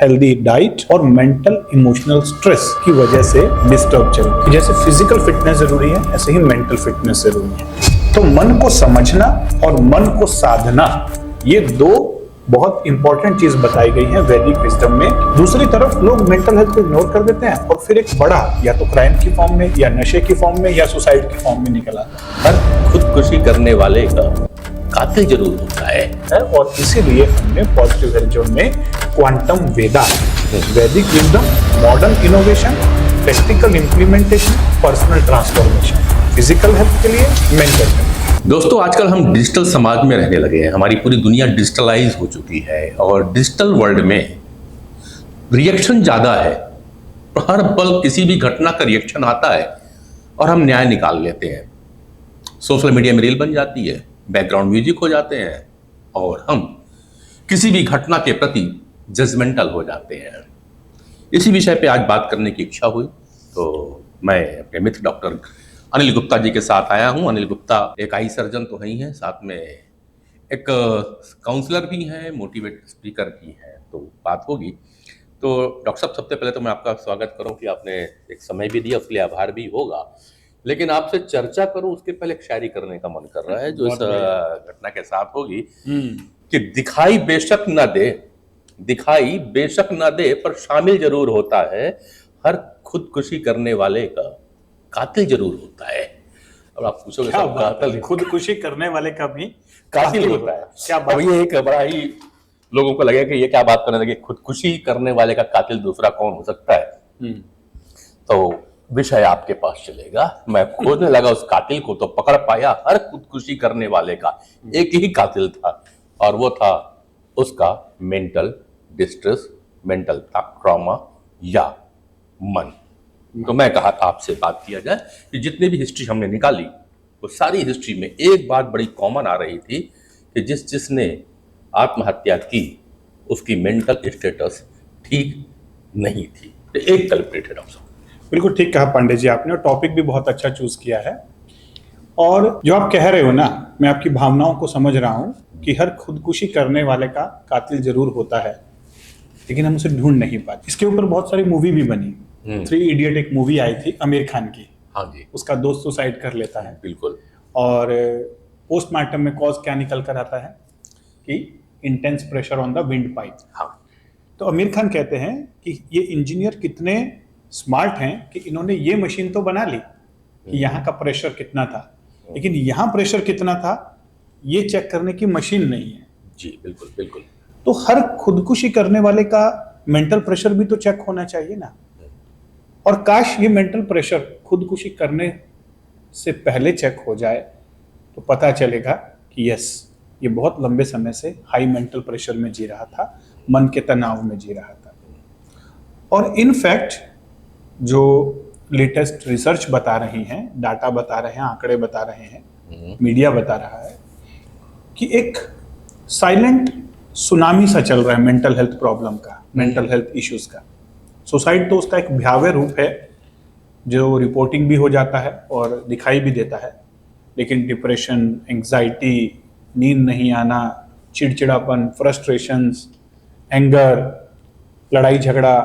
Healthy diet और mental emotional stress की वजह से डिस्टर्ब चल रही है। जैसे फिजिकल फिटनेस जरूरी है, ऐसे ही मेंटल फिटनेस जरूरी है। तो मन को समझना और मन को साधना, ये दो बहुत इंपॉर्टेंट चीज बताई गई है वैदिक विजडम में। दूसरी तरफ लोग मेंटल हेल्थ को इग्नोर कर देते हैं और फिर एक बड़ा या तो क्राइम की फॉर्म में या नशे की फॉर्म में या सुसाइड की फॉर्म में निकल आता है। हर खुदकुशी करने वाले का कातिल जरूर होता है। और इसीलिए हमने पॉजिटिव हेल्थ जोन में क्वांटम वेदा, वैदिक wisdom, modern innovation, practical implementation, personal transformation, physical health के लिए, मेंटल हेल्थ। दोस्तों, आजकल हम डिजिटल समाज में रहने लगे हैं। हमारी पूरी दुनिया डिजिटलाइज हो चुकी है और डिजिटल वर्ल्ड में रिएक्शन ज़्यादा है। हर पल किसी भी घटना का रिएक्शन आता है और हम न्याय निकाल लेते हैं। सोशल मीडिया में रील बन जाती है, बैकग्राउंड म्यूजिक हो जाते हैं और हम किसी भी घटना के प्रति जजमेंटल हो जाते हैं। इसी विषय पे आज बात करने की इच्छा हुई तो मैं अपने मित्र डॉक्टर अनिल गुप्ता जी के साथ आया हूं। अनिल गुप्ता एक आई सर्जन तो ही हैं, साथ में एक काउंसलर भी हैं, मोटिवेट स्पीकर भी हैं, तो बात होगी। तो डॉक्टर साहब, सबसे पहले तो मैं आपका स्वागत करूं कि आपने एक समय भी दिया, उसके लिए आभार भी होगा। लेकिन आपसे चर्चा करूं उसके पहले एक शायरी करने का मन कर रहा है जो इस घटना के साथ होगी कि दिखाई बेशक ना दे पर शामिल जरूर होता है। हर खुदकुशी करने वाले का कातिल जरूर होता है। अब आप पूछोगे सब कातिल, खुदकुशी करने वाले का भी कातिल होता है। क्या बात? अब ये एक बड़ा ही लोगों को लगेगा कि ये क्या बात करने लगे, खुदकुशी करने वाले का कातिल दूसरा कौन हो सकता है। तो विषय आपके पास चलेगा। मैं खोजने लगा उस कातिल को तो पकड़ पाया। हर खुदकुशी करने वाले का एक ही कातिल था और वो था उसका मेंटल डिस्ट्रेस, मेंटल ट्रॉमा या मन। तो मैं कहा था आपसे बात किया जाए कि जितनी भी हिस्ट्री हमने निकाली वो सारी हिस्ट्री में एक बात बड़ी कॉमन आ रही थी कि जिसने आत्महत्या की उसकी मेंटल स्टेटस ठीक नहीं थी। तो एक कल्प्रिट है डॉक्टर साहब। बिल्कुल ठीक कहा पांडे जी आपने, और टॉपिक भी बहुत अच्छा चूज किया है। और जो आप कह रहे हो ना, मैं आपकी भावनाओं को समझ रहा हूं कि हर खुदकुशी करने वाले का कातिल जरूर होता है, लेकिन हम उसे ढूंढ नहीं पाते। इसके ऊपर बहुत सारी मूवी भी बनी। 3 इडियट एक मूवी आई थी आमिर खान की। हाँ जी। उसका दोस्त सुसाइड कर लेता है। बिल्कुल। और पोस्टमार्टम में कॉज क्या निकल कर आता है कि intense pressure on the wind pipe. हाँ। तो आमिर खान कहते हैं कि ये इंजीनियर कितने स्मार्ट हैं कि इन्होंने ये मशीन तो बना ली कि यहाँ का प्रेशर कितना था, लेकिन यहाँ प्रेशर कितना था ये चेक करने की मशीन नहीं है। जी बिल्कुल बिल्कुल। तो हर खुदकुशी करने वाले का मेंटल प्रेशर भी तो चेक होना चाहिए ना। और काश ये मेंटल प्रेशर खुदकुशी करने से पहले चेक हो जाए तो पता चलेगा कि यस, ये बहुत लंबे समय से हाई मेंटल प्रेशर में जी रहा था, मन के तनाव में जी रहा था। और इनफैक्ट जो लेटेस्ट रिसर्च बता रही हैं, डाटा बता रहे हैं, आंकड़े बता रहे हैं, मीडिया बता रहा है कि एक साइलेंट सुनामी सा चल रहा है मेंटल हेल्थ प्रॉब्लम का, मेंटल हेल्थ इश्यूज का। सुसाइड तो उसका एक भयावह रूप है जो रिपोर्टिंग भी हो जाता है और दिखाई भी देता है, लेकिन डिप्रेशन, एंग्जाइटी, नींद नहीं आना, चिड़चिड़ापन, फ्रस्ट्रेशंस, एंगर, लड़ाई झगड़ा,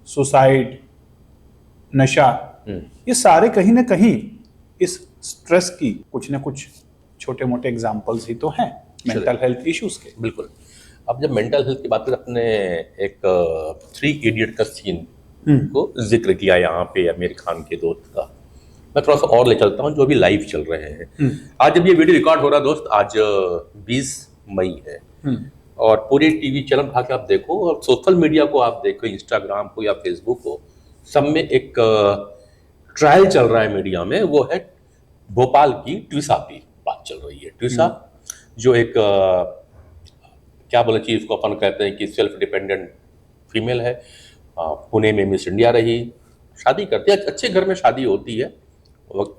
सुसाइड, नशा, ये सारे कहीं ना कहीं इस स्ट्रेस की कुछ ना कुछ छोटे मोटे एग्जाम्पल्स ही तो हैं मेंटल हेल्थ इश्यूज के। बिल्कुल। अब जब मेंटल हेल्थ की बात करें, अपने एक 3 इडियट का सीन को जिक्र किया यहाँ पे आमिर खान के दोस्त का, मैं थोड़ा सा और ले चलता हूँ जो अभी लाइव चल रहे हैं। आज जब ये वीडियो रिकॉर्ड हो रहा है दोस्त, आज 20 मई है और पूरे टीवी चैनल उठा के आप देखो और सोशल मीडिया को आप देखो, इंस्टाग्राम को या फेसबुक को, सब में एक ट्रायल चल रहा है मीडिया में। वो है भोपाल की ट्विसा की बात चल रही है। ट्विसा जो एक क्या बोले चीज को अपन कहते हैं कि सेल्फ डिपेंडेंट फीमेल है, पुणे में मिस इंडिया रही, शादी करती है, अच्छे घर में शादी होती है,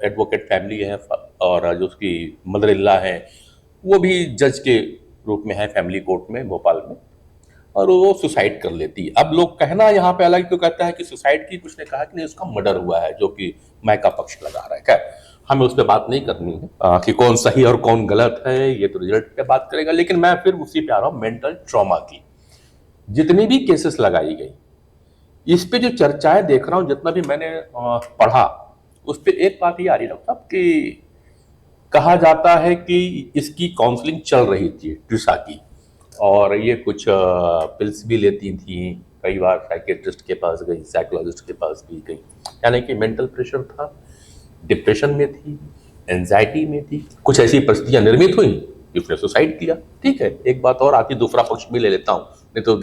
एडवोकेट फैमिली है और जो उसकी मदर इल्ला है वो भी जज के रूप में है फैमिली कोर्ट में भोपाल में, और वो सुसाइड कर लेती है। अब लोग कहना यहाँ पे अलग क्यों कहता है कि सुसाइड की, कुछ ने कहा कि नहीं उसका मर्डर हुआ है, जो कि मैं का पक्ष लगा रहा है। क्या हमें उस पर बात नहीं करनी है कि कौन सही और कौन गलत है, ये तो रिजल्ट पे बात करेगा। लेकिन मैं फिर उसी पे आ रहा हूँ, मेंटल ट्रॉमा की। जितनी भी केसेस लगाई गई, इस पे जो चर्चाएं देख रहा हूं, जितना भी मैंने पढ़ा, उस पे एक बात ये आ रही डॉक्टर साहब कि कहा जाता है कि इसकी काउंसलिंग चल रही थी ट्रिशा की, और ये कुछ पिल्स भी लेती थी, कई बार साइकेट्रिस्ट के पास गई, साइकोलॉजिस्ट के पास भी गई, यानी कि मेंटल प्रेशर था, डिप्रेशन में थी, एंजाइटी में थी, कुछ ऐसी परिस्थितियां निर्मित हुई कि उसने सुसाइड किया। ठीक है, एक बात और आती, दूसरा पक्ष भी ले लेता हूँ, नहीं तो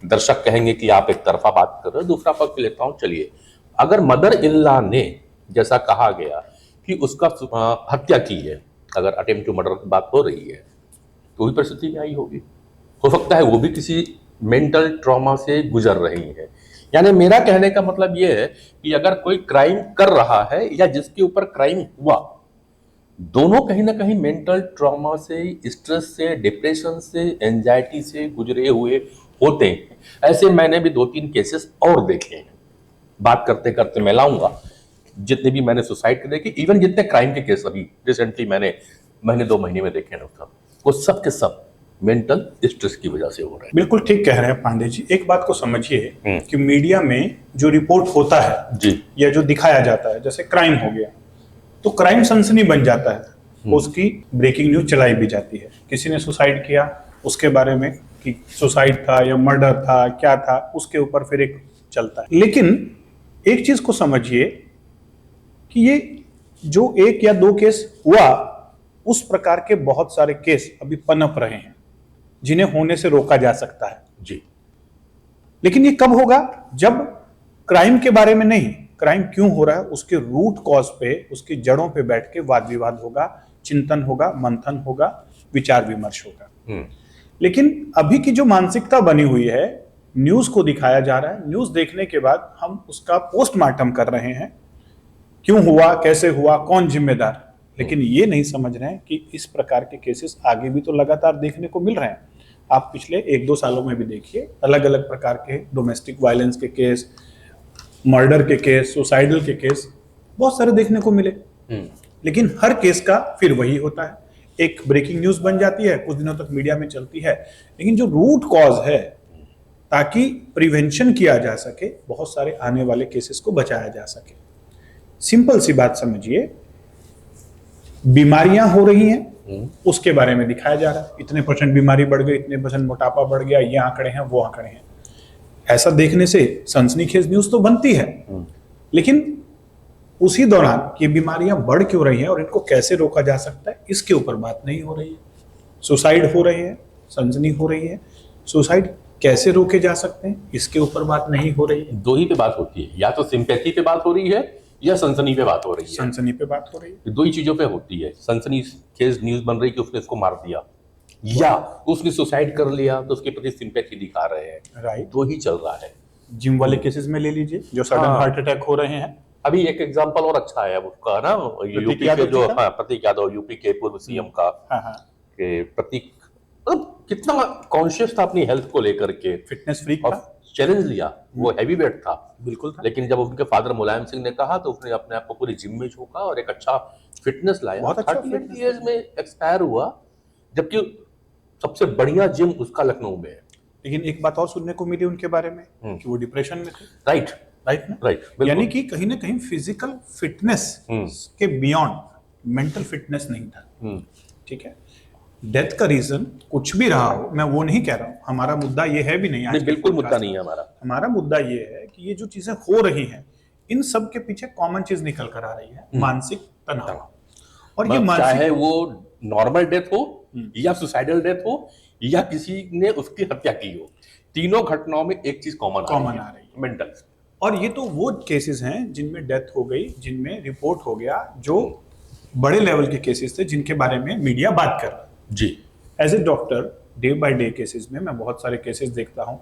दर्शक कहेंगे कि आप एक तरफा बात कर रहे हो, दूसरा पक्ष लेता हूँ। चलिए, अगर मदर इन लॉ ने, जैसा कहा गया कि उसका हत्या की है, अगर अटेम्प्ट टू मर्डर की बात हो रही है, तो वही परिस्थिति आई होगी। हो सकता है वो भी किसी मेंटल ट्रॉमा से गुजर रही है। यानी मेरा कहने का मतलब ये है कि अगर कोई क्राइम कर रहा है या जिसके ऊपर क्राइम हुआ, दोनों कहीं ना कहीं मेंटल ट्रॉमा से, स्ट्रेस से, डिप्रेशन से, एंजाइटी से गुजरे हुए होते हैं। ऐसे मैंने भी 2-3 केसेस और देखे हैं। बात करते करते मैं लाऊंगा जितने भी मैंने सुसाइड के देखे, इवन जितने क्राइम के केस अभी रिसेंटली मैंने महीने 2 महीने में देखे ना, वो सब के सब मेंटल स्ट्रेस की वजह से हो रहे हैं। बिल्कुल ठीक कह रहे हैं पांडे जी। एक बात को समझिए कि मीडिया में जो रिपोर्ट होता है जी, या जो दिखाया जाता है, जैसे क्राइम हो गया तो क्राइम सनसनी बन जाता है, उसकी ब्रेकिंग न्यूज चलाई भी जाती है, किसी ने सुसाइड किया उसके बारे में कि सुसाइड था या मर्डर था, क्या था, उसके ऊपर फिर एक चलता है। लेकिन एक चीज को समझिए कि ये जो 1 या 2 केस हुआ, उस प्रकार के बहुत सारे केस अभी पनप रहे हैं जिन्हें होने से रोका जा सकता है जी। लेकिन ये कब होगा? जब क्राइम के बारे में नहीं, क्राइम क्यों हो रहा है उसके रूट कॉज पे, उसकी जड़ों पे बैठ के वाद विवाद होगा, चिंतन होगा, मंथन होगा, विचार विमर्श होगा। लेकिन अभी की जो मानसिकता बनी हुई है, न्यूज को दिखाया जा रहा है, न्यूज देखने के बाद हम उसका पोस्टमार्टम कर रहे हैं, क्यों हुआ, कैसे हुआ, कौन जिम्मेदार। लेकिन ये नहीं समझ रहे हैं कि इस प्रकार के केसेस आगे भी तो लगातार देखने को मिल रहे हैं। आप पिछले 1-2 सालों में भी देखिए, अलग अलग प्रकार के डोमेस्टिक वायलेंस के केस, मर्डर के केस, सुसाइडल के केस बहुत सारे देखने को मिले। लेकिन हर केस का फिर वही होता है, एक ब्रेकिंग न्यूज बन जाती है, कुछ दिनों तक मीडिया में चलती है, लेकिन जो रूट कॉज है, ताकि प्रिवेंशन किया जा सके, बहुत सारे आने वाले केसेस को बचाया जा सके। सिंपल सी बात समझिए, बीमारियां हो रही हैं, उसके बारे में दिखाया जा रहा है, इतने % बीमारी बढ़ गई, इतने % मोटापा बढ़ गया, ये आंकड़े हैं, वो आंकड़े हैं। ऐसा देखने से सनसनीखेज न्यूज तो बनती है, लेकिन उसी दौरान ये बीमारियां बढ़ क्यों रही हैं और इनको कैसे रोका जा सकता है, इसके ऊपर बात नहीं हो रही है। सुसाइड हो रहे हैं, सनसनी हो रही है, सुसाइड कैसे रोके जा सकते हैं, इसके ऊपर बात नहीं हो रही है। दो ही पे बात होती है, या तो सिंपैथी पे बात हो रही है या सनसनी पे बात हो रही है। सनसनी पे बात हो रही है, दो ही चीजों पे होती है। सनसनी केस न्यूज बन रही कि उसने इसको मार दिया, या उसने सुसाइड कर लिया तो उसके प्रति सिंपैथी दिखा रहे हैं। राइट। दो ही चल रहा है। जिम वाले केसेस में ले लीजिए, जो सडन हार्ट अटैक हो रहे हैं। अभी एक एग्जांपल और अच्छा है उसका ना, यूपी के जो प्रतीक यादव, यूपी के पूर्व सीएम का, के प्रतीक मतलब कितना कॉन्शियस था अपनी हेल्थ को लेकर के, फिटनेस फ्रीक था, चैलेंज लिया, वो हैवी वेट था, बिल्कुल था। लेकिन जब उनके फादर मुलायम सिंह ने कहा तो उसने अपने आप को पूरी जिम में झोंका और एक अच्छा फिटनेस लाया। बहुत अच्छा 38 इयर्स में एक्सपायर हुआ, जबकि सबसे बढ़िया जिम उसका लखनऊ में है। लेकिन एक बात और सुनने को मिली उनके बारे में कि वो डिप्रेशन में थे। राइट ना? राइट। यानी कि कहीं ना कहीं फिजिकल फिटनेस के बियॉन्ड मेंटल फिटनेस नहीं था। ठीक है, डेथ का रीजन कुछ भी रहा हो, मैं वो नहीं कह रहा हूं, हमारा मुद्दा ये है भी नहीं, आज बिल्कुल मुद्दा नहीं है हमारा मुद्दा ये है कि ये जो चीजें हो रही हैं, इन सब के पीछे कॉमन चीज निकल कर आ रही है, मानसिक तनाव। और ये मानसिक, चाहे वो नॉर्मल डेथ हो या सुसाइडल डेथ हो या किसी ने उसकी हत्या की हो, तीनों घटनाओं में एक चीज कॉमन आ रही है, मेंटल। और ये तो वो केसेस हैं जिनमें डेथ हो गई, जिनमें रिपोर्ट हो गया, जो बड़े लेवल के केसेस थे जिनके बारे में मीडिया बात कर रहा है। जी, as a doctor day by day cases में मैं बहुत सारे केसेस देखता हूं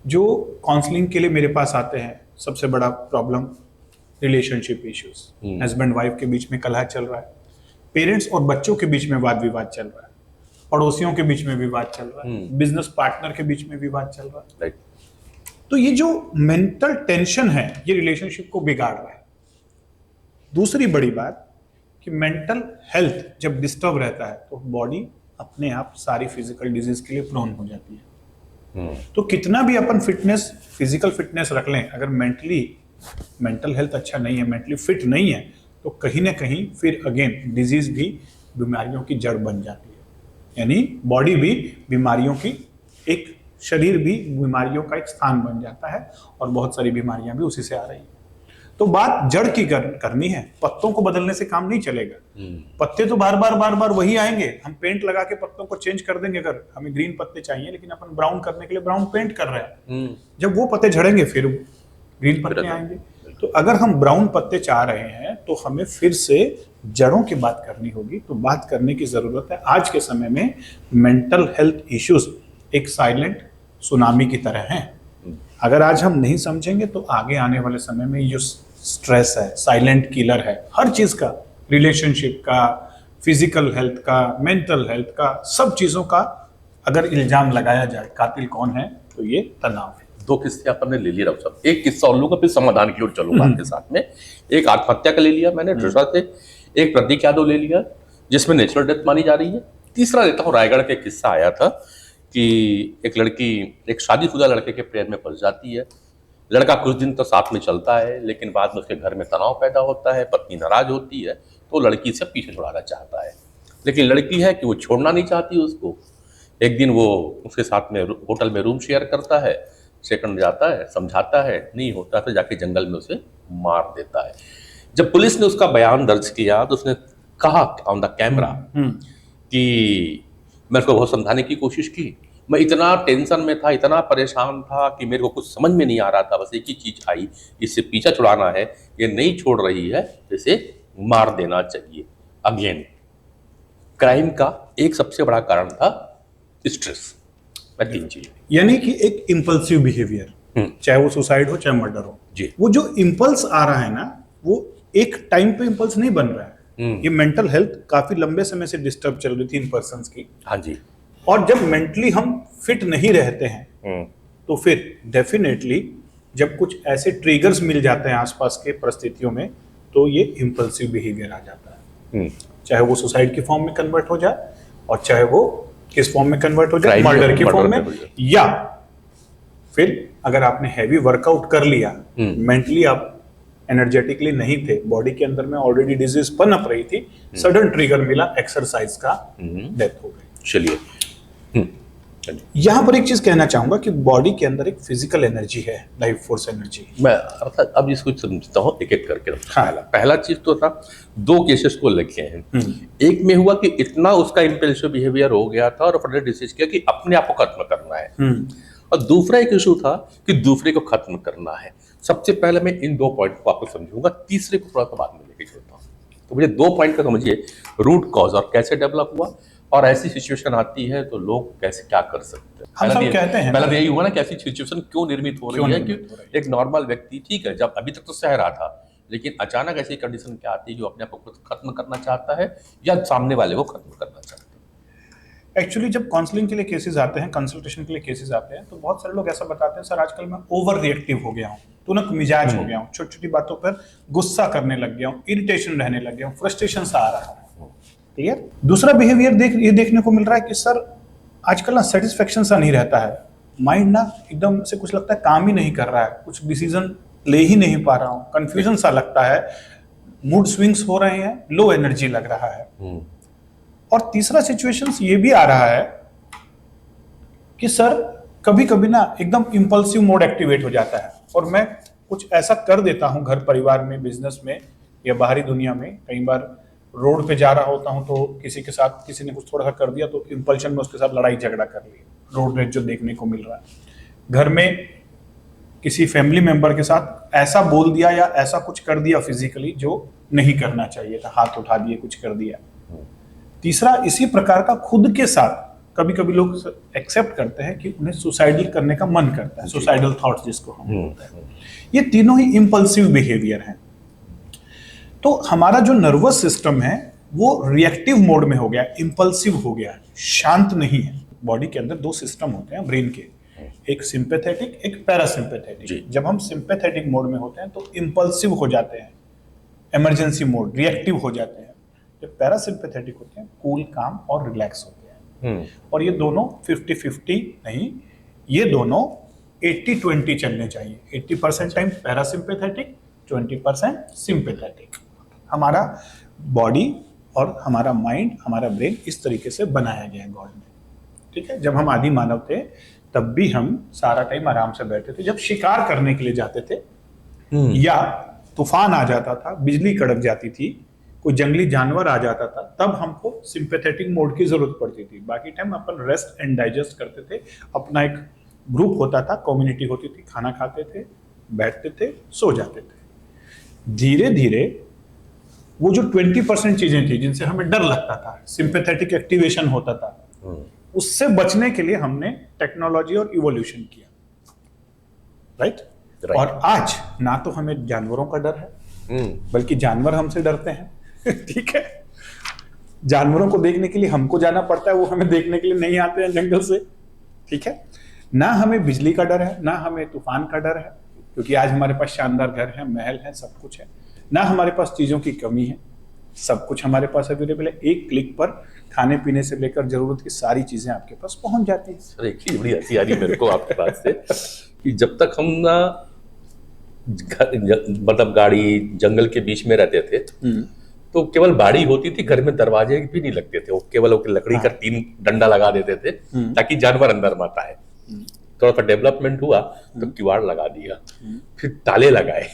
जो काउंसलिंग के लिए मेरे पास आते हैं। सबसे बड़ा problem relationship issues, husband wife के बीच में कलह चल रहा है, पेरेंट्स और बच्चों के बीच में वाद विवाद चल रहा है, पड़ोसियों के बीच में विवाद चल रहा है, बिजनेस पार्टनर के बीच में विवाद चल रहा है। राइट। तो ये जो मेंटल टेंशन है, ये रिलेशनशिप को बिगाड़ रहा है। दूसरी बड़ी बात कि मेंटल हेल्थ जब डिस्टर्ब रहता है तो बॉडी अपने आप सारी फिजिकल डिजीज के लिए प्रोन हो जाती है। तो कितना भी अपन फिटनेस, फिजिकल फिटनेस रख लें, अगर मेंटल हेल्थ अच्छा नहीं है, मेंटली फिट नहीं है, तो कहीं ना कहीं फिर अगेन डिजीज भी बीमारियों की जड़ बन जाती है। यानी बॉडी भी बीमारियों की एक, शरीर भी बीमारियों का एक स्थान बन जाता है, और बहुत सारी बीमारियां भी उसी से आ रही हैं। तो बात जड़ की करनी है, पत्तों को बदलने से काम नहीं चलेगा। पत्ते तो बार बार वही आएंगे, हम पेंट लगा के पत्तों को चेंज कर देंगे। अगर हमें ग्रीन पत्ते चाहिए लेकिन अपन ब्राउन करने के लिए ब्राउन पेंट कर रहे हैं, जब वो पत्ते झड़ेंगे फिर ग्रीन पत्ते आएंगे। तो अगर हम ब्राउन पत्ते चाह रहे हैं तो हमें फिर से जड़ों की बात करनी होगी। तो बात करने की जरूरत है। आज के समय में मेंटल हेल्थ इश्यूज एक साइलेंट सुनामी की तरह हैं। अगर आज हम नहीं समझेंगे तो आगे आने वाले समय में ये स्ट्रेस है, साइलेंट किलर है हर चीज का, रिलेशनशिप का, फिजिकल हेल्थ का, मेंटल हेल्थ का, सब चीजों का अगर इल्जाम लगाया जाए कातिल कौन है तो ये तनाव है। 2 किस्से अपन ने ले लिए डॉक्टर साहब, एक किस्सा और लूंगा फिर समाधान की ओर चलूंगा आपके साथ में। एक आत्महत्या का ले लिया मैंने दूसरा से, एक प्रतीक यादव ले लिया जिसमें नेचुरल डेथ मानी जा रही है। तीसरा लेता हूँ, रायगढ़ का एक किस्सा आया था कि एक लड़की एक शादीशुदा लड़के के प्रेम में फंस जाती है। लड़का कुछ दिन तो साथ में चलता है लेकिन बाद में उसके घर में तनाव पैदा होता है, पत्नी नाराज होती है तो लड़की से पीछे छुड़ाना चाहता है। लेकिन लड़की है कि वो छोड़ना नहीं चाहती उसको। एक दिन वो उसके साथ में होटल में रूम शेयर करता है, सेकंड जाता है, समझाता है, नहीं होता तो जाके जंगल में उसे मार देता है। जब पुलिस ने उसका बयान दर्ज किया तो उसने कहा ऑन द कैमरा कि मैं उसको बहुत समझाने की कोशिश की, मैं इतना टेंशन में था, इतना परेशान था कि मेरे को कुछ समझ में नहीं आ रहा था, बस एक ही चीज आई, इससे पीछा छुड़ाना है, ये नहीं छोड़ रही है, इसे मार देना चाहिए। अगेन क्राइम का एक सबसे बड़ा कारण था स्ट्रेस। मैं 3 चीज, यानी कि एक इम्पल्सिव बिहेवियर, चाहे वो सुसाइड हो चाहे मर्डर हो जी, वो जो इम्पल्स आ रहा है ना, वो एक टाइम पे इम्पल्स नहीं बन रहा है। ये मेंटल हेल्थ काफी लंबे समय से डिस्टर्ब चल रही थी इन पर्संस की। हाँ जी। और जब मेंटली हम फिट नहीं रहते हैं तो फिर डेफिनेटली जब कुछ ऐसे ट्रिगर्स मिल जाते हैं आसपास के परिस्थितियों में तो ये इम्पल्सिव बिहेवियर आ जाता है। चाहे वो सुसाइड की फॉर्म में कन्वर्ट हो जाए और चाहे वो किस फॉर्म में कन्वर्ट हो जाए, मर्डर की फॉर्म में, या फिर अगर आपने हैवी वर्कआउट कर लिया, मेंटली आप एनर्जेटिकली नहीं थे, बॉडी के अंदर में ऑलरेडी डिजीज पनप रही थी, सडन ट्रिगर मिला एक्सरसाइज का, डेथ हो गई। चलिए यहां पर एक चीज कहना चाहूंगा कि बॉडी के अंदर एक फिजिकल एनर्जी है, लाइफ फोर्स एनर्जी। मैं अर्थात अब इसको समझता हूँ एक एक करके। हाँ। पहला चीज तो था 2 केसेस को लिखे हैं। एक में हुआ कि इतना उसका इम्पल्सिव बिहेवियर हो गया था और फर्दर डिसाइड किया कि अपने आप को खत्म करना है, और दूसरा एक इशू था कि दूसरे को खत्म करना है। सबसे पहले मैं इन 2 पॉइंट को आपको समझूंगा, तीसरे को थोड़ा सा बाद में लेके चलता हूँ। तो मुझे 2 पॉइंट का समझिए, रूट कॉज और कैसे डेवलप हुआ, और ऐसी सिचुएशन आती है तो लोग कैसे क्या कर सकते हैं। हम सब कहते हैं, पहला तो यही हुआ ना कि ऐसी सिचुएशन क्यों निर्मित हो रही है कि एक नॉर्मल व्यक्ति, ठीक है, जब अभी तक तो सह रहा था, लेकिन अचानक ऐसी कंडीशन क्या आती है जो अपने आप को खत्म करना चाहता है या सामने वाले को खत्म करना चाहता है। एक्चुअली जब काउंसलिंग के लिए केसेस आते हैं, कंसल्टेशन के लिए केसेस आते हैं, तो बहुत सारे लोग ऐसा बताते हैं, सर आजकल मैं ओवर रिएक्टिव हो गया हूँ, तुरंत मिजाज हो गया हूँ, छोटी छोटी बातों पर गुस्सा करने लग गया हूँ, इरिटेशन रहने लग गया हूँ, फ्रस्ट्रेशन सा आ रहा है। क्लियर। दूसरा बिहेवियर ये देखने को मिल रहा है कि सर आजकल ना सेटिस्फेक्शन सा नहीं रहता है, माइंड ना एकदम से कुछ लगता है काम ही नहीं कर रहा है, कुछ डिसीजन ले ही नहीं पा रहा हूँ, कंफ्यूजन सा लगता है, मूड स्विंग्स हो रहे हैं, लो एनर्जी लग रहा है। और तीसरा सिचुएशंस ये भी आ रहा है कि सर कभी कभी ना एकदम इंपल्सिव मोड एक्टिवेट हो जाता है और मैं कुछ ऐसा कर देता हूं घर परिवार में, बिजनेस में या बाहरी दुनिया में। कई बार रोड पे जा रहा होता हूं तो किसी के साथ किसी ने कुछ थोड़ा सा कर दिया तो इंपल्शन में उसके साथ लड़ाई झगड़ा कर लिया, रोड रेज जो देखने को मिल रहा है। घर में किसी फैमिली मेंबर के साथ ऐसा बोल दिया या ऐसा कुछ कर दिया फिजिकली जो नहीं करना चाहिए था, हाथ उठा दिए, कुछ कर दिया। तीसरा इसी प्रकार का खुद के साथ कभी कभी लोग एक्सेप्ट करते हैं कि उन्हें सुसाइडल करने का मन करता है, सुसाइडल थॉट्स जिसको हम बोलते हैं। ये तीनों ही इंपल्सिव बिहेवियर हैं। तो हमारा जो नर्वस सिस्टम है वो रिएक्टिव मोड में हो गया, इंपल्सिव हो गया, शांत नहीं है। बॉडी के अंदर 2 सिस्टम होते हैं ब्रेन के, एक सिंपैथेटिक, एक पैरासिम्पैथेटिक। जब हम सिंपैथेटिक मोड में होते हैं तो इंपल्सिव हो जाते हैं, इमरजेंसी मोड, रिएक्टिव हो जाते हैं। जब पैरासिम्पैथेटिक होते हैं कूल, काम और रिलैक्स होते हैं। और ये दोनों 50-50 नहीं, ये दोनों 80-20 चलने चाहिए। 80% टाइम पैरासिम्पेथेटिक, 20% सिंपेथेटिक। हमारा बॉडी और हमारा माइंड, हमारा ब्रेन इस तरीके से बनाया गया है गॉड ने, ठीक है। जब हम आदि मानव थे तब भी हम सारा टाइम आराम से बैठे थे। जब शिकार करने के लिए जाते थे या तूफान आ जाता था, बिजली कड़क जाती थी, कोई जंगली जानवर आ जाता था, तब हमको सिंपैथेटिक मोड की जरूरत पड़ती थी। बाकी time upon rest and digest करते थे। अपना एक ग्रुप होता था, कम्युनिटी होती थी, खाना खाते थे, बैठते थे, सो जाते थे। धीरे धीरे वो जो 20% चीजें थी जिनसे हमें डर लगता था, सिंपैथेटिक एक्टिवेशन होता था, उससे बचने के लिए हमने टेक्नोलॉजी और इवोल्यूशन किया, राइट। और आज ना तो हमें जानवरों का डर है, बल्कि जानवर हमसे डरते हैं ठीक है। जानवरों को देखने के लिए हमको जाना पड़ता है, वो हमें देखने के लिए नहीं आते हैं जंगल से, ठीक है। ना हमें बिजली का डर है, ना हमें तूफान का डर है, क्योंकि आज हमारे पास शानदार घर है, महल है, सब कुछ है। ना हमारे पास चीजों की कमी है, सब कुछ हमारे पास अवेलेबल है। एक क्लिक पर खाने पीने से लेकर जरूरत की सारी चीजें आपके पास पहुंच जाती हैं। सर एक चीज बड़ी हंसी आ रही मेरे को आपके बात से कि जब तक हम ना मतलब गाड़ी जंगल के बीच में रहते थे तो केवल बाड़ी होती थी, घर में दरवाजे भी नहीं लगते थे, वो केवल लकड़ी का 3 डंडा लगा देते थे ताकि जानवर अंदर मत आए। थोड़ा सा डेवलपमेंट हुआ तो किवाड़ लगा दिया, फिर ताले लगाए,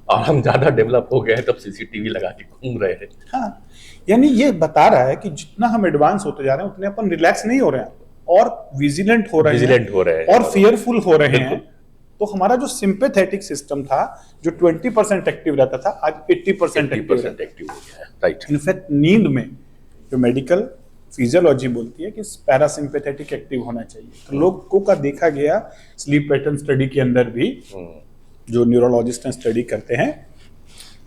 और हम ज्यादा डेवलप हो गए तब सीसीटीवी लगा के घूम रहे हैं। हाँ, यानी ये बता रहा है कि जितना हम एडवांस होते जा रहे हैं उतने अपन रिलैक्स नहीं हो रहे हैं और विजिलेंट हो रहे हैं और फियरफुल हो रहे हैं। तो हमारा जो सिंपैथेटिक सिस्टम था जो 20% एक्टिव रहता था, आज 80% एक्टिव हो गया है, राइट। इनफैक्ट नींद में जो मेडिकल फिजियोलॉजी बोलती है कि पैरासिम्पैथेटिक एक्टिव होना चाहिए। तो लोगों का देखा गया स्लीप पैटर्न स्टडी के अंदर भी, जो न्यूरोलॉजिस्ट हैं स्टडी करते हैं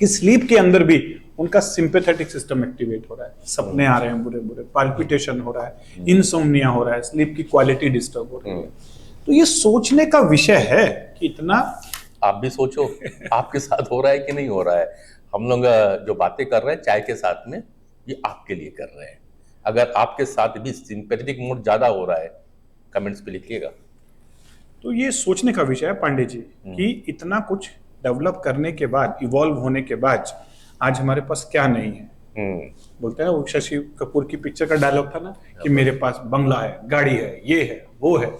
कि स्लीप के अंदर भी उनका सिंपैथेटिक सिस्टम एक्टिवेट हो रहा है। सपने आ रहे हैं बुरे बुरे, पाल्पिटेशन हो रहा है, इनसोम्निया हो रहा है, स्लीप की क्वालिटी डिस्टर्ब हो रही है। तो ये सोचने का विषय है कि इतना आप भी सोचो आपके साथ हो रहा है कि नहीं हो रहा है। हम लोग जो बातें कर रहे हैं चाय के साथ में, ये आपके लिए कर रहे हैं। अगर आपके साथ भी सिंपैथेटिक मोड ज्यादा हो रहा है, कमेंट्स पे लिखिएगा। तो ये सोचने का विषय है पांडे जी कि इतना कुछ डेवलप करने के बाद, इवॉल्व होने के बाद आज हमारे पास क्या नहीं है। बोलते हैं वो शशि कपूर की पिक्चर का डायलॉग था ना कि मेरे पास बंगला है, गाड़ी है, ये है, वो है।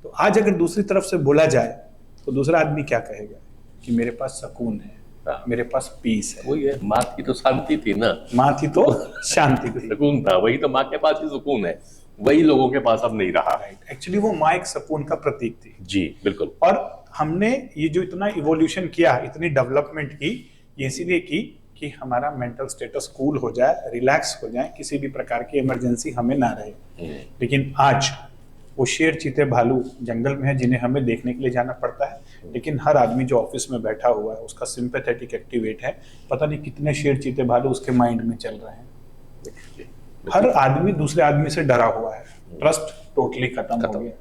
तो आज अगर दूसरी तरफ से बोला जाए तो दूसरा आदमी क्या कहेगा कि मेरे पास सुकून है, मेरे पास पीस है। वही है, माँ की तो शांति थी ना, माँ थी तो शांति थी, सुकून था। वही तो माँ के पास ही सुकून है, वही लोगों के पास अब नहीं रहा। एक्चुअली वो माँ एक सुकून का प्रतीक थी। जी बिल्कुल। और हमने ये जो इतना इवोल्यूशन किया, इतनी डेवलपमेंट की, ये इसीलिए की कि हमारा मेंटल स्टेटस कूल हो जाए, रिलैक्स हो जाए, किसी भी प्रकार की इमरजेंसी हमें ना रहे। लेकिन आज वो शेर, चीते, भालू जंगल में है जिन्हें हमें देखने के लिए जाना पड़ता है, लेकिन हर आदमी जो ऑफिस में बैठा हुआ है उसका सिंपैथेटिक एक्टिवेट है। पता नहीं कितने शेर, चीते, भालू उसके माइंड में चल रहे हैं। हर आदमी दूसरे आदमी से डरा हुआ है, ट्रस्ट टोटली खत्म हो गया।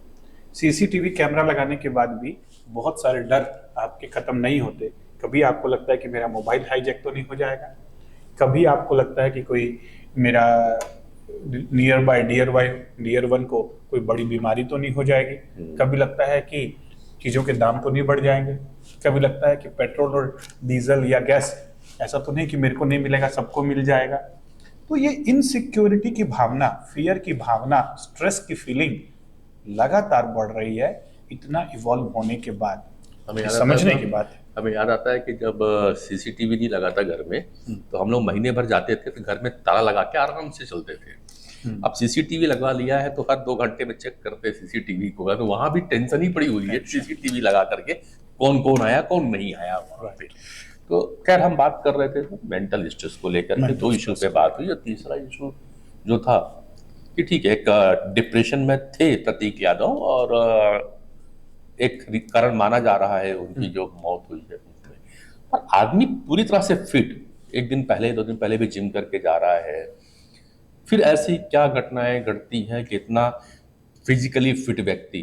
सीसीटीवी कैमरा लगाने के बाद भी बहुत सारे डर आपके खत्म नहीं होते। कभी आपको लगता है कि मेरा मोबाइल हाईजैक तो नहीं हो जाएगा, कभी आपको लगता है कि कोई मेरा नियर बाय डियर वन को कोई बड़ी बीमारी तो नहीं हो जाएगी, कभी लगता है कि चीजों के दाम तो नहीं बढ़ जाएंगे, कभी लगता है कि पेट्रोल और डीजल या गैस ऐसा तो नहीं कि मेरे को नहीं मिलेगा, सबको मिल जाएगा। तो ये इनसिक्योरिटी की भावना, फियर की भावना, स्ट्रेस की फीलिंग लगातार बढ़ रही है इतना इवॉल्व होने के बाद। हमें समझने की बात है। हमें याद आता है कि जब सीसीटीवी नहीं लगा था घर में तो हम लोग महीने भर जाते थे तो घर में ताला लगा के आराम से चलते थे। अब सीसीटीवी लगवा लिया है तो हर 2 घंटे में चेक करते सीसीटीवी को, तो वहां भी टेंशन ही पड़ी हुई है सीसीटीवी लगा करके कौन कौन आया कौन नहीं आया वहां पे। तो खैर हम बात कर रहे थे मेंटल स्ट्रेस को लेकर के, 2 इशू पे बात हुई। और तीसरा इशू जो था कि ठीक है, एक डिप्रेशन में थे प्रतीक यादव और एक कारण माना जा रहा है उनकी जो मौत हुई है उसमें। पर आदमी पूरी तरह से फिट, 1 दिन पहले 2 दिन पहले भी जिम करके जा रहा है, फिर ऐसी क्या घटनाएं घटती हैं कि इतना फिजिकली फिट व्यक्ति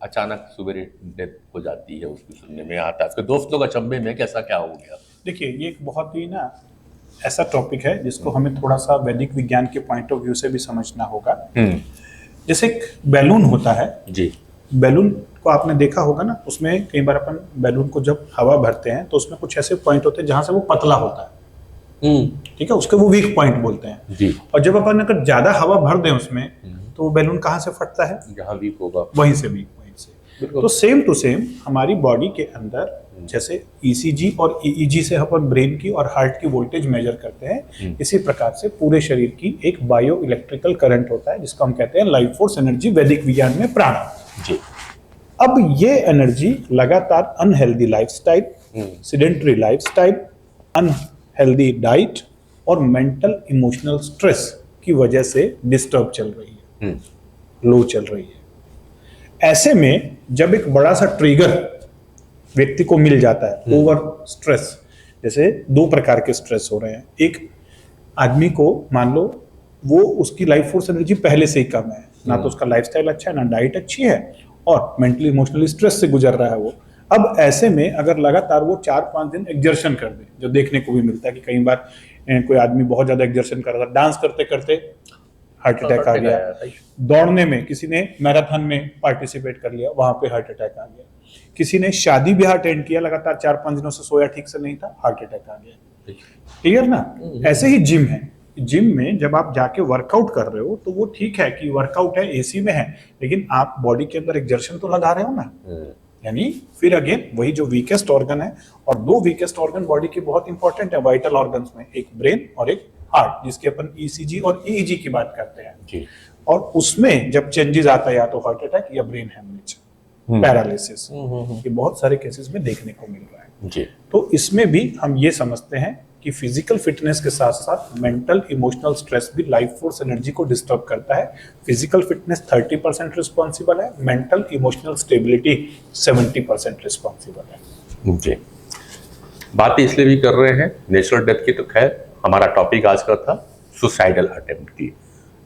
अचानक सवेरे डेथ हो जाती है, उसको सुनने में आता है। उसके दोस्त लोग अचंभे में कैसा क्या हो गया। देखिए ये एक बहुत ही ना ऐसा टॉपिक है जिसको हमें थोड़ा सा वैदिक विज्ञान के पॉइंट ऑफ व्यू से भी समझना होगा। जैसे एक बैलून होता है जी, बैलून को आपने देखा होगा ना, उसमें कई बार अपन बैलून को जब हवा भरते हैं तो उसमें कुछ ऐसे पॉइंट होते हैं जहां से वो पतला होता है, ठीक है, उसके वो वीक पॉइंट बोलते हैं जी। और जब अपन अगर ज्यादा हवा भर दें उसमें तो वो बैलून कहाँ से फटता है, जहाँ वीक होगा वहीं से वीक पॉइंट से। तो सेम टू सेम हमारी बॉडी के अंदर जैसे ईसीजी और ईईजी से अपन ब्रेन की और हार्ट की वोल्टेज मेजर करते हैं, इसी प्रकार से पूरे शरीर की एक बायो इलेक्ट्रिकल करंट होता है जिसको हम कहते हैं लाइफ फोर्स एनर्जी, वैदिक विज्ञान में प्राण जी। अब ये एनर्जी लगातार unhealthy lifestyle, sedentary lifestyle, unhealthy diet और मेंटल इमोशनल स्ट्रेस की वजह से डिस्टर्ब चल रही है, लो चल रही है। ऐसे में जब एक बड़ा सा ट्रिगर व्यक्ति को मिल जाता है, ओवर स्ट्रेस, जैसे दो प्रकार के स्ट्रेस हो रहे हैं। एक आदमी को मान लो वो उसकी लाइफ फोर्स एनर्जी पहले से ही कम है, ना तो उसका लाइफस्टाइल अच्छा है, ना डाइट अच्छी है और मेंटली इमोशनली स्ट्रेस से गुजर रहा है वो। अब ऐसे में अगर लगातार वो 4-5 दिन एक्सर्शन कर दे, जो देखने को भी मिलता है कि कई बार कोई आदमी बहुत ज्यादा एक्सर्शन कर रहा था, डांस करते करते हार्ट अटैक आ गया, दौड़ने में किसी ने मैराथन में पार्टिसिपेट कर लिया, वहां पे हार्ट अटैक आ गया, किसी ने शादी ब्याह अटेंड किया, लगातार 4-5 दिनों से सोया ठीक से नहीं था, हार्ट अटैक आ गया। क्लियर ना? ऐसे ही जिम है, जिम में जब आप जाके वर्कआउट कर रहे हो तो वो ठीक है कि वर्कआउट है, एसी में है, लेकिन आप बॉडी के अंदर एक्सर्शन तो लगा रहे हो ना। यानी फिर अगेन वही जो वीकेस्ट ऑर्गन है, और दो वीकेस्ट ऑर्गन बॉडी के बहुत इंपॉर्टेंट है वाइटल ऑर्गन्स में, एक ब्रेन और एक हार्ट, जिसके अपन ईसीजी और ईईजी की बात करते हैं जी। और उसमें जब चेंजेस आता है या तो हार्ट अटैक या ब्रेन हेमरेज, पैरालिसिस, ये बहुत सारे केसेस में देखने को मिल रहा है जी। तो इसमें भी हम ये समझते हैं कि फिजिकल फिटनेस के साथ साथ मेंटल इमोशनल स्ट्रेस भी लाइफ फोर्स एनर्जी को डिस्टर्ब करता है। फिजिकल फिटनेस 30% रिस्पॉन्सिबल है, मेंटल इमोशनल स्टेबिलिटी 70% रिस्पॉन्सिबल है जी। बातें इसलिए भी कर रहे हैं नेचुरल डेथ की, तो खैर हमारा टॉपिक आज का था सुसाइडल अटेम्प्ट की।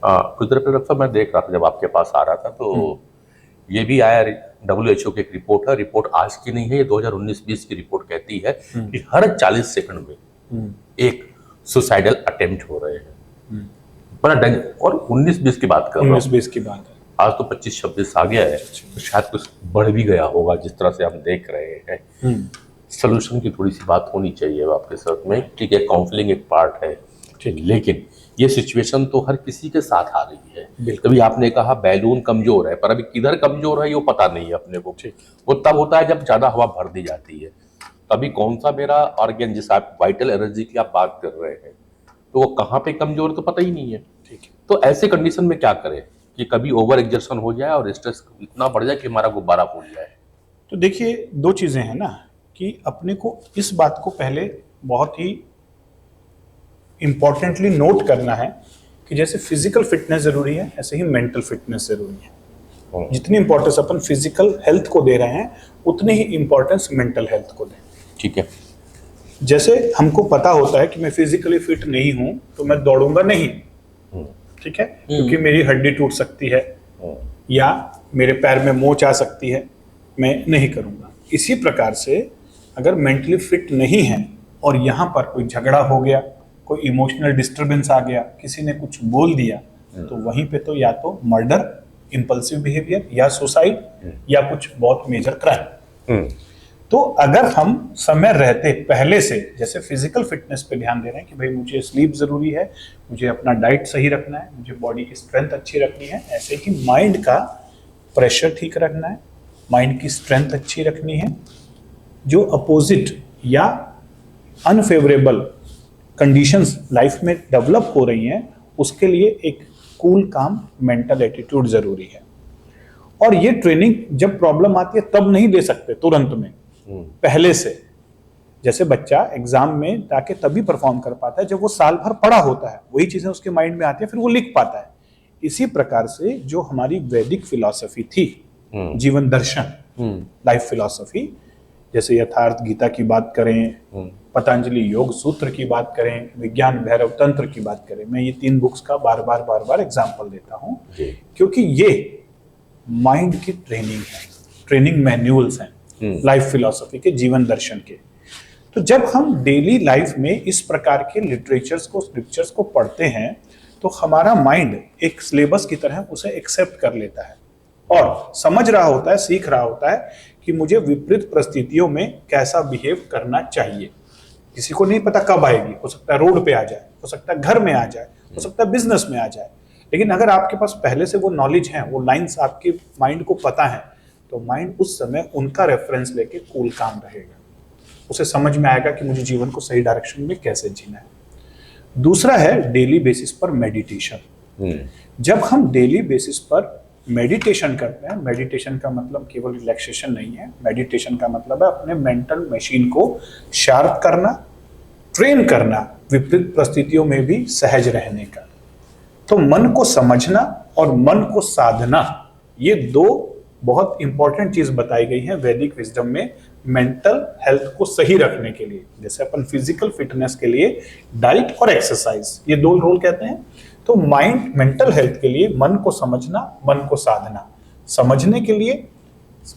कुछ देर पहले मैं देख रहा था जब आपके पास आ रहा था तो ये भी आया, WHO की एक रिपोर्ट है, रिपोर्ट आज की नहीं है, ये 2019-20 की रिपोर्ट कहती है कि हर 40 सेकंड में एक सुसाइडल अटेम्प्ट हो रहे हैं। बड़ा डेंजर। और 19-20 की बात कर रहा हूं, 19-20 की बात है, आज तो 25-26 आ गया है, तो शायद कुछ बढ़ भी गया होगा जिस तरह से हम देख रहे हैं। सोल्यूशन की थोड़ी सी बात होनी चाहिए आपके साथ में, ठीक है, काउंसलिंग एक पार्ट है, लेकिन ये सिचुएशन तो हर किसी के साथ आ रही है। तभी आपने कहा बैलून कमजोर है, पर अभी किधर कमजोर है वो पता नहीं है अपने को। वो तब होता है जब ज्यादा हवा भर दी जाती है, तभी कौन सा मेरा ऑर्गन, जिस आप वाइटल एनर्जी की आप बात कर रहे हैं, तो वो कहाँ पे कमजोर है तो पता ही नहीं है। ठीक है, तो ऐसे कंडीशन में क्या करें कि कभी ओवर एक्सर्शन हो जाए और स्ट्रेस इतना बढ़ जाए कि हमारा गुब्बारा फूल जाए। तो देखिए दो चीजें हैं ना, कि अपने को इस बात को पहले बहुत ही इंपॉर्टेंटली नोट करना है कि जैसे फिजिकल फिटनेस जरूरी है, ऐसे ही मेंटल फिटनेस जरूरी है। जितनी इंपॉर्टेंस अपन फिजिकल हेल्थ को दे रहे हैं, उतनी ही इंपॉर्टेंस मेंटल हेल्थ को दें। ठीक है, जैसे हमको पता होता है कि मैं फिजिकली फिट नहीं हूं तो मैं दौड़ूंगा नहीं, ठीक है, क्योंकि मेरी हड्डी टूट सकती है या मेरे पैर में मोच आ सकती है, मैं नहीं करूंगा। इसी प्रकार से अगर मेंटली फिट नहीं है और यहाँ पर कोई झगड़ा हो गया, कोई इमोशनल डिस्टरबेंस आ गया, किसी ने कुछ बोल दिया, तो वहीं पे तो या तो मर्डर, इंपल्सिव बिहेवियर या सुसाइड या कुछ बहुत मेजर क्राइम। तो अगर हम समय रहते पहले से जैसे फिजिकल फिटनेस पे ध्यान दे रहे हैं कि भाई मुझे स्लीप जरूरी है, मुझे अपना डाइट सही रखना है, मुझे बॉडी की स्ट्रेंथ अच्छी रखनी है, ऐसे ही माइंड का प्रेशर ठीक रखना है, माइंड की स्ट्रेंथ अच्छी रखनी है, जो अपोजिट या अनफेवरेबल कंडीशंस लाइफ में डेवलप हो रही हैं, उसके लिए एक कूल काम मेंटल एटीट्यूड जरूरी है। और ये ट्रेनिंग जब प्रॉब्लम आती है तब नहीं दे सकते तुरंत में, पहले से। जैसे बच्चा एग्जाम में जाके तभी परफॉर्म कर पाता है जब वो साल भर पढ़ा होता है, वही चीजें उसके माइंड में आती है, फिर वो लिख पाता है। इसी प्रकार से जो हमारी वैदिक फिलॉसफी थी, जीवन दर्शन, लाइफ फिलॉसफी, जैसे यथार्थ गीता की बात करें, पतंजलि योग सूत्र की बात करें, विज्ञान भैरव तंत्र की बात करें, मैं ये 3 बुक्स का बार बार एग्जाम्पल देता हूं, क्योंकि ये माइंड की ट्रेनिंग है, ट्रेनिंग मैन्युअल्स हैं लाइफ फिलॉसफी के, जीवन दर्शन के। तो जब हम डेली लाइफ में इस प्रकार के लिटरेचर्स को, स्क्रिप्चर्स को पढ़ते हैं, तो हमारा माइंड एक सिलेबस की तरह उसे एक्सेप्ट कर लेता है और समझ रहा होता है, सीख रहा होता है कि मुझे विपरीत परिस्थितियों में कैसा बिहेव करना चाहिए। किसी को नहीं पता कब आएगी, हो सकता है रोड पे आ जाए, हो सकता है घर में आ जाए, हो सकता है बिजनेस में आ जाए। लेकिन अगर आपके पास पहले से वो नॉलेज है, वो लाइंस आपके माइंड को पता है, तो माइंड उस समय उनका रेफरेंस लेके कूल काम रहेगा। उसे समझ में आएगा कि मुझे जीवन को सही डायरेक्शन में कैसे जीना है। दूसरा है डेली बेसिस पर मेडिटेशन। जब हम डेली बेसिस पर मेडिटेशन करते हैं, मेडिटेशन का मतलब केवल रिलैक्सेशन नहीं है, मेडिटेशन का मतलब है अपने मेंटल मशीन को शार्प करना, ट्रेन करना, विपरीत परिस्थितियों में भी सहज रहने का। तो मन को समझना और मन को साधना, ये दो बहुत इंपॉर्टेंट चीज बताई गई है वैदिक विजडम में मेंटल हेल्थ को सही रखने के लिए। जैसे अपन फिजिकल फिटनेस के लिए डाइट और एक्सरसाइज, ये दो रोल कहते हैं, तो माइंड मेंटल हेल्थ के लिए मन को समझना, मन को साधना। समझने के लिए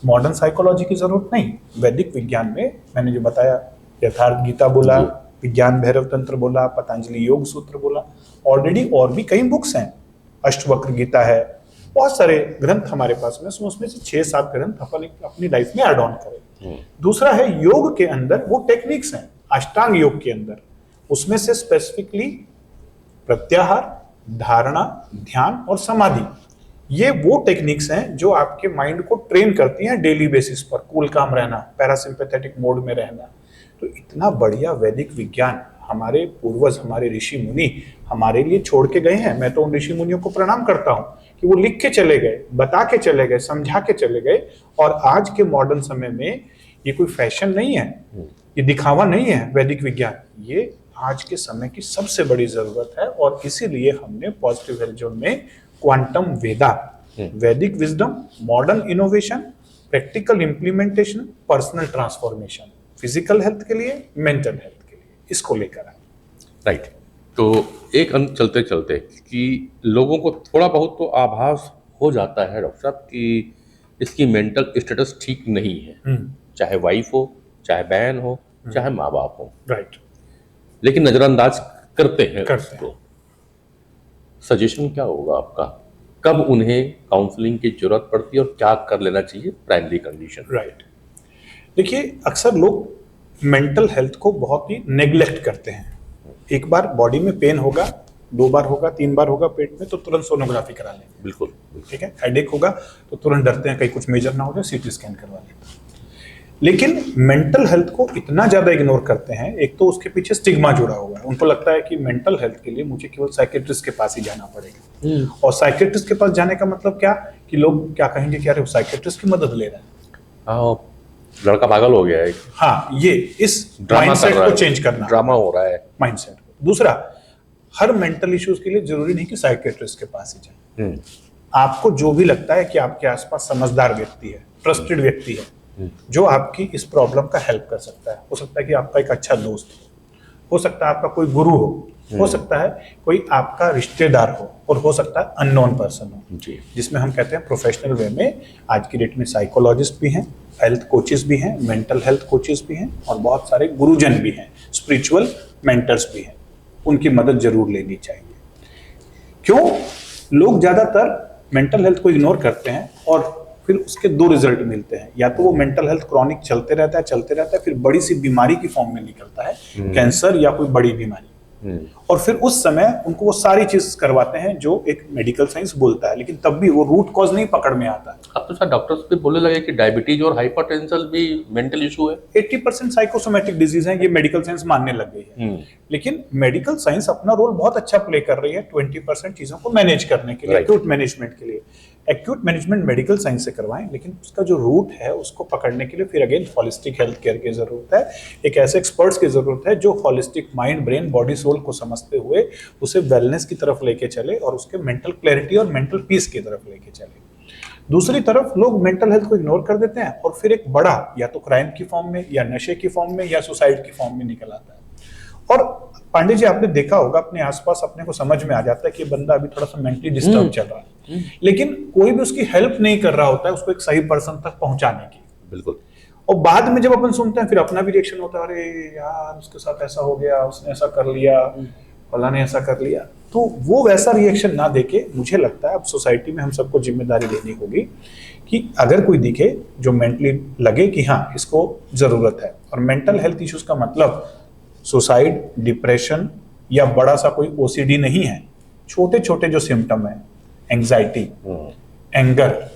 मॉडर्न साइकोलॉजी की जरूरत नहीं, वैदिक विज्ञान में मैंने जो बताया, यथार्थ गीता बोला, विज्ञान भैरव तंत्र बोला, पतंजलि योग सूत्र बोला, ऑलरेडी और भी कई बुक्स हैं, अष्टवक्र गीता है, बहुत सारे ग्रंथ हमारे पास में, उसमें से 6-7 ग्रंथ अपन अपनी लाइफ में ऐड ऑन करें। दूसरा है योग के अंदर वो टेक्निक्स हैं, अष्टांग योग के अंदर, उसमें से स्पेसिफिकली प्रत्याहार, धारणा, ध्यान और समाधि, ये वो टेक्निक्स हैं जो आपके माइंड को ट्रेन करती हैं डेली बेसिस पर कूल काम रहना, पैरासिम्पैथेटिक मोड में रहना। तो इतना बढ़िया वैदिक विज्ञान हमारे पूर्वज, हमारे ऋषि मुनि हमारे लिए छोड़ के गए हैं। मैं तो उन ऋषि मुनियों को प्रणाम करता हूं कि वो लिख के चले गए, बता के चले गए, समझा के चले गए। और आज के मॉडर्न समय में ये कोई फैशन नहीं है, ये दिखावा नहीं है वैदिक विज्ञान, ये आज के समय की सबसे बड़ी जरूरत है। और इसीलिए हमने पॉजिटिव हेल्थ जोन में क्वांटम वेदा, वैदिक wisdom, modern innovation, practical implementation, personal transformation, physical health के लिए, मेंटल हेल्थ के लिए, इसको लेकर आए। राइट। तो एक अंत चलते चलते कि लोगों को थोड़ा बहुत तो आभास हो जाता है डॉक्टर साहब कि इसकी मेंटल स्टेटस ठीक नहीं है, चाहे वाइफ हो, चाहे बहन हो, चाहे माँ बाप हो, राइट, लेकिन नजरअंदाज करते हैं उसको। सजेशन क्या होगा आपका, कब उन्हें काउंसलिंग की जरूरत पड़ती है और क्या कर लेना चाहिए प्राइमरी कंडीशन? राइट, देखिए अक्सर लोग मेंटल हेल्थ को बहुत ही नेग्लेक्ट करते हैं। एक बार बॉडी में पेन होगा, 2 बार होगा, 3 बार होगा पेट में, तो तुरंत सोनोग्राफी करा लें। बिल्कुल, ठीक है, हेडेक होगा तो तुरंत डरते हैं कहीं कुछ मेजर ना हो जाए, सीटी स्कैन करवा लें। लेकिन मेंटल हेल्थ को इतना ज्यादा इग्नोर करते हैं, एक तो उसके पीछे स्टिग्मा जुड़ा हुआ है, उनको लगता है कि मेंटल हेल्थ के लिए मुझे केवल साइकेट्रिस्ट के पास ही जाना पड़ेगा। और साइकेट्रिस्ट के पास जाने का मतलब क्या कि लोग क्या कहेंगे कि अरे वो साइकेट्रिस्ट की मदद ले रहा है, लड़का पागल हो गया है। हाँ, ये इस माइंडसेट को चेंज करना, ड्रामा हो रहा है माइंडसेट। दूसरा, हर मेंटल इश्यूज के लिए जरूरी नहीं कि साइकेट्रिस्ट के पास ही जाए। आपको जो भी लगता है कि आपके आसपास समझदार व्यक्ति है, ट्रस्टेड व्यक्ति है, जो आपकी इस प्रॉब्लम का हेल्प कर सकता है, हो सकता है कि आपका एक अच्छा दोस्त हो सकता है आपका कोई गुरु हो सकता है कोई आपका रिश्तेदार हो, और हो सकता है अननोन पर्सन हो जी, जिसमें हम कहते हैं प्रोफेशनल वे में आज की डेट में साइकोलॉजिस्ट भी हैं, हेल्थ कोचेस भी हैं, मेंटल हेल्थ कोचेस भी हैं, और बहुत सारे गुरुजन भी हैं, स्पिरिचुअल मेंटर्स भी हैं। उनकी मदद जरूर लेनी चाहिए। क्यों लोग ज्यादातर मेंटल हेल्थ को इग्नोर करते हैं और फिर उसके 2 रिजल्ट मिलते हैं, या तो वो मेंटल हेल्थ क्रॉनिक चलते रहता है, फिर बड़ी सी बीमारी की फॉर्म में निकलता है, कैंसर या कोई बड़ी बीमारी, और फिर उस समय उनको वो सारी चीज करवाते हैं जो एक मेडिकल साइंस बोलता है, लेकिन तब भी वो रूट कॉज नहीं पकड़ में आता है। अब तो सर डॉक्टर्स भी बोलने लगे कि डायबिटीज और हाइपरटेंशन भी मेंटल इशू है। 80% साइकोसोमैटिक डिजीज है, ये मेडिकल साइंस मानने लग गई है। लेकिन मेडिकल साइंस अपना रोल बहुत अच्छा प्ले कर रही है 20% चीजों को मैनेज करने के लिए, एक्यूट मैनेजमेंट के लिए। एक्यूट मैनेजमेंट मेडिकल साइंस से करवाएं, लेकिन उसका जो रूट है उसको पकड़ने के लिए फिर अगेन हॉलिस्टिक हेल्थ केयर की जरूरत है, एक ऐसे एक्सपर्ट्स की जरूरत है जो holistic mind, brain, body, soul को समझते हुए उसे वेलनेस की तरफ लेके चले और उसके मेंटल क्लैरिटी और मेंटल पीस की तरफ लेके चले। दूसरी तरफ लोग मेंटल हेल्थ को इग्नोर कर देते हैं और फिर एक बड़ा या तो क्राइम की फॉर्म में, या नशे की फॉर्म में, या सुसाइड की फॉर्म में निकल आता है। और पांडे जी, आपने देखा होगा अपने आसपास, अपने को समझ में आ जाता है कि बंदा अभी थोड़ा सा मेंटली डिस्टर्ब चल रहा है, लेकिन कोई भी उसकी हेल्प नहीं कर रहा होता है उसको एक सही पर्सन तक पहुंचाने की। बिल्कुल। और बाद में जब अपन सुनते हैं फिर अपना भी रिएक्शन होता है, अरे यार उसके साथ ऐसा हो गया, उसने ऐसा कर लिया, फला ने ऐसा कर लिया, तो वो वैसा रिएक्शन ना देके मुझे लगता है अब सोसाइटी में हम सबको जिम्मेदारी लेनी होगी कि अगर कोई दिखे जो मेंटली लगे कि हाँ इसको जरूरत है, और मेंटल हेल्थ इश्यूज का मतलब सुसाइड, डिप्रेशन या बड़ा सा कोई ओसीडी नहीं है। छोटे छोटे जो सिम्टम है, एंजाइटी, एंगर,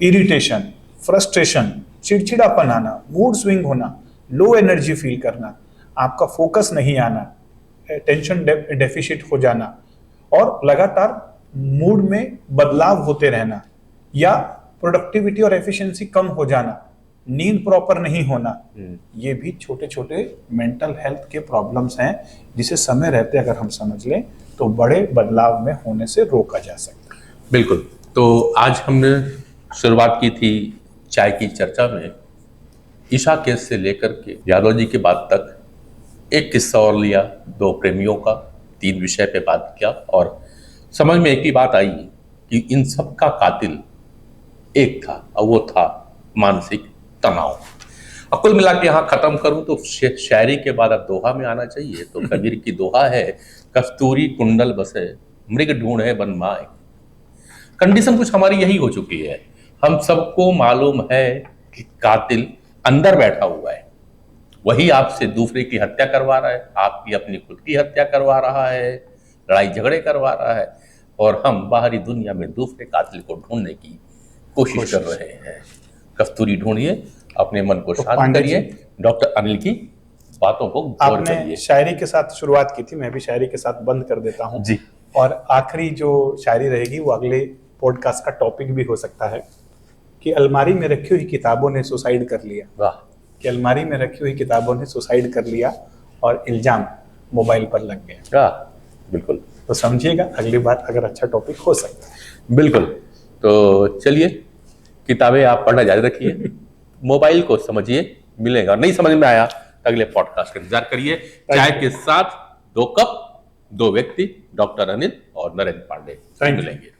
इरिटेशन, फ्रस्ट्रेशन, चिड़चिड़ापन आना, मूड स्विंग होना, लो एनर्जी फील करना, आपका फोकस नहीं आना, टेंशन डेफिशिट हो जाना और लगातार मूड में बदलाव होते रहना, या प्रोडक्टिविटी और एफिशिएंसी कम हो जाना, नींद प्रॉपर नहीं होना, ये भी छोटे छोटे मेंटल हेल्थ के प्रॉब्लम्स हैं जिसे समय रहते अगर हम समझ लें तो बड़े बदलाव में होने से रोका जा सकता है। बिल्कुल। तो आज हमने शुरुआत की थी चाय की चर्चा में ईशा केस से लेकर के बायोलॉजी के बाद तक एक किस्सा और लिया, 2 प्रेमियों का, 3 विषय पे बात किया और समझ में एक ही बात आई कि इन सब का कातिल एक था और वो था मानसिक तनाव। अब कुल मिला के यहाँ खत्म करूं तो शायरी के बाद अब दोहा में आना चाहिए। तो कबीर की दोहा है, कस्तूरी कुंडल बसे मृग ढूंढे बन माए। कंडीशन कुछ हमारी यही हो चुकी है। हम सबको मालूम है कि कातिल अंदर बैठा हुआ है, वही आपसे दूसरे की हत्या करवा रहा है, आपकी अपनी खुद की हत्या करवा रहा है, लड़ाई झगड़े करवा रहा है, और हम बाहरी दुनिया में दूसरे कातिल को ढूंढने की कोशिश कर रहे हैं। कस्तूरी ढूंढिए, अपने मन को शांत करिए, डॉक्टर अनिल की बातों को गौर करिए। आपने शायरी के साथ शुरुआत की थी, मैं भी शायरी के साथ बंद कर देता हूँ जी। और आखिरी जो शायरी रहेगी वो अगले पॉडकास्ट का टॉपिक भी हो सकता है कि अलमारी में रखी हुई किताबों ने सुसाइड कर लिया। वाह। कि अलमारी में रखी हुई किताबों ने सुसाइड कर लिया और इल्जाम मोबाइल पर लग गया। बिल्कुल। तो समझिएगा अगली बार अगर अच्छा टॉपिक हो सकता है। बिल्कुल। तो चलिए, किताबें आप पढ़ना जारी रखिए, मोबाइल को समझिए, मिलेगा। नहीं समझ में आया तो अगले पॉडकास्ट का इंतजार करिए। चाय के साथ 2 कप, 2 व्यक्ति, डॉक्टर अनिल और नरेंद्र पांडे मिलेंगे।